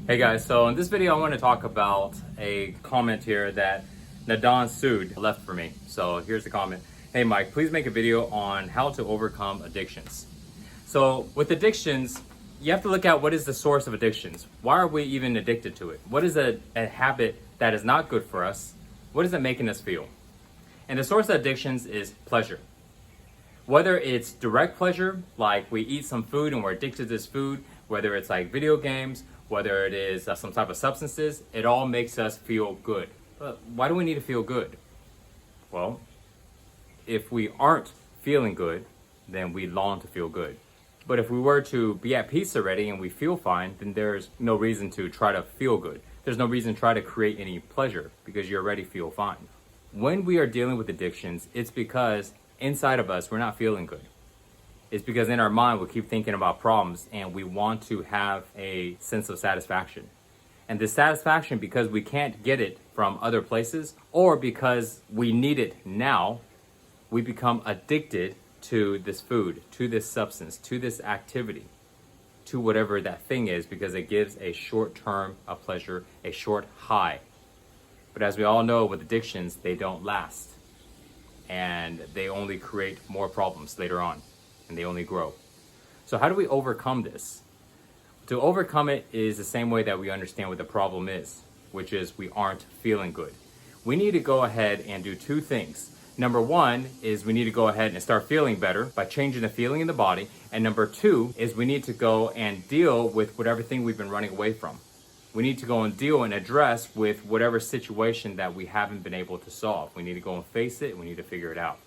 Hey guys, so in this video I want to talk about a comment here that Nadan Sood left for me. So here's the comment. Hey Mike, please make a video on how to overcome addictions. So with addictions, you have to look at what is the source of addictions. Why are we even addicted to it? What is a habit that is not good for us? What is it making us feel? And the source of addictions is pleasure. Whether it's direct pleasure, like we eat some food and we're addicted to this food, whether it's like video games, whether it is some type of substances, it all makes us feel good. But why do we need to feel good? Well, if we aren't feeling good, then we long to feel good. But if we were to be at peace already and we feel fine, then there's no reason to try to feel good. There's no reason to try to create any pleasure because you already feel fine. When we are dealing with addictions, it's because inside of us, we're not feeling good. It's because in our mind, we keep thinking about problems and we want to have a sense of satisfaction. And this satisfaction, because we can't get it from other places or because we need it now, we become addicted to this food, to this substance, to this activity, to whatever that thing is, because it gives a short term of pleasure, a short high. But as we all know with addictions, they don't last. And they only create more problems later on. And they only grow. So how do we overcome this? To overcome it is the same way that we understand what the problem is, which is we aren't feeling good. We need to go ahead and do two things. Number one is we need to go ahead and start feeling better by changing the feeling in the body. And number two is we need to go and deal with whatever thing we've been running away from. We need to go and deal and address with whatever situation that we haven't been able to solve. We need to go and face it. We need to figure it out.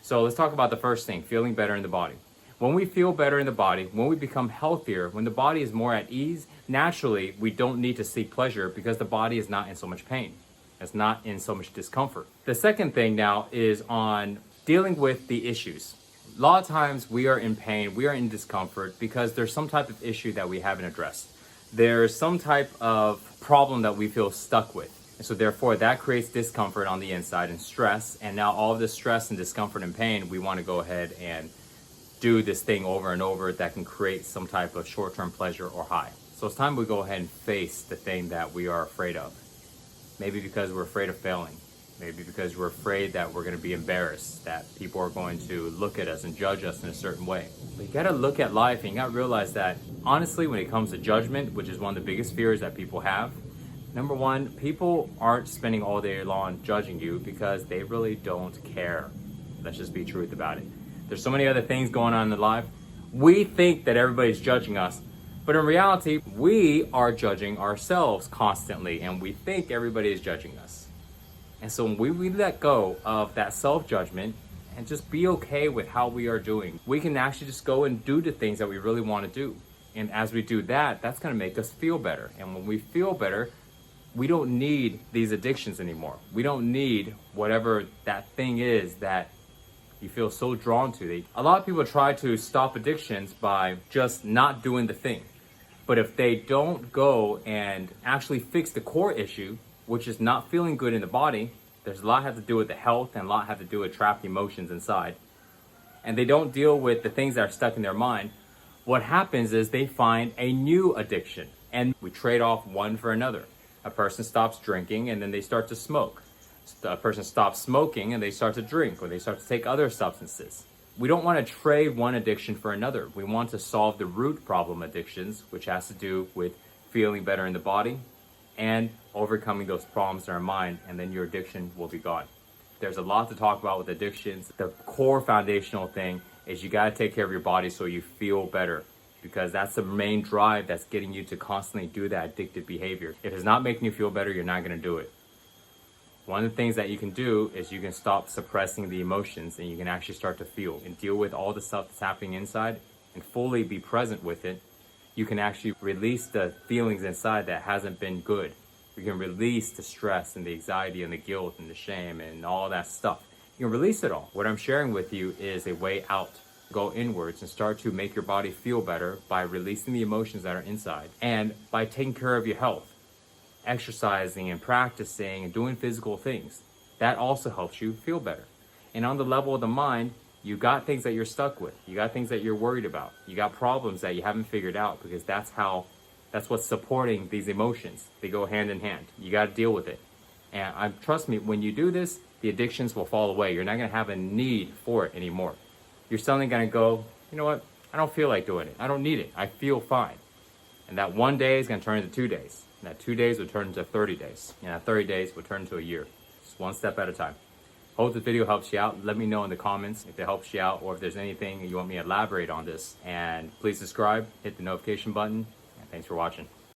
So let's talk about the first thing, feeling better in the body. When we feel better in the body, when we become healthier, when the body is more at ease, naturally, we don't need to seek pleasure because the body is not in so much pain. It's not in so much discomfort. The second thing now is on dealing with the issues. A lot of times we are in pain, we are in discomfort because there's some type of issue that we haven't addressed. There's some type of problem that we feel stuck with. And so therefore that creates discomfort on the inside and stress. And now all of this stress and discomfort and pain, we want to go ahead and do this thing over and over that can create some type of short-term pleasure or high. So it's time we go ahead and face the thing that we are afraid of. Maybe because we're afraid of failing. Maybe because we're afraid that we're going to be embarrassed, that people are going to look at us and judge us in a certain way. But you got to look at life and you got to realize that honestly, when it comes to judgment, which is one of the biggest fears that people have, number one, people aren't spending all day long judging you because they really don't care. Let's just be truth about it. There's so many other things going on in life. We think that everybody's judging us, but in reality, we are judging ourselves constantly and we think everybody is judging us. And so when we let go of that self-judgment and just be okay with how we are doing, we can actually just go and do the things that we really want to do. And as we do that, that's going to make us feel better. And when we feel better, we don't need these addictions anymore. We don't need whatever that thing is that you feel so drawn to. A lot of people try to stop addictions by just not doing the thing. But if they don't go and actually fix the core issue, which is not feeling good in the body, there's a lot have to do with the health and a lot have to do with trapped emotions inside. And they don't deal with the things that are stuck in their mind. What happens is they find a new addiction and we trade off one for another. A person stops drinking and then they start to smoke. A person stops smoking and they start to drink or they start to take other substances. We don't want to trade one addiction for another. We want to solve the root problem addictions, which has to do with feeling better in the body and overcoming those problems in our mind, and then your addiction will be gone. There's a lot to talk about with addictions. The core foundational thing is you got to take care of your body so you feel better, because that's the main drive that's getting you to constantly do that addictive behavior. If it's not making you feel better, you're not going to do it. One of the things that you can do is you can stop suppressing the emotions and you can actually start to feel and deal with all the stuff that's happening inside and fully be present with it. You can actually release the feelings inside that hasn't been good. You can release the stress and the anxiety and the guilt and the shame and all that stuff. You can release it all. What I'm sharing with you is a way out. Go inwards and start to make your body feel better by releasing the emotions that are inside and by taking care of your health. Exercising and practicing and doing physical things. That also helps you feel better. And on the level of the mind, you got things that you're stuck with. You got things that you're worried about. You got problems that you haven't figured out because that's how That's what's supporting these emotions. They go hand in hand. You got to deal with it. And trust me, when you do this, the addictions will fall away. You're not going to have a need for it anymore. You're suddenly going to go, you know what? I don't feel like doing it. I don't need it. I feel fine. And that one day is going to turn into 2 days. And that 2 days will turn into 30 days. And that 30 days will turn into a year. Just one step at a time. Hope this video helps you out. Let me know in the comments if it helps you out or if there's anything you want me to elaborate on this. And please subscribe, hit the notification button, and thanks for watching.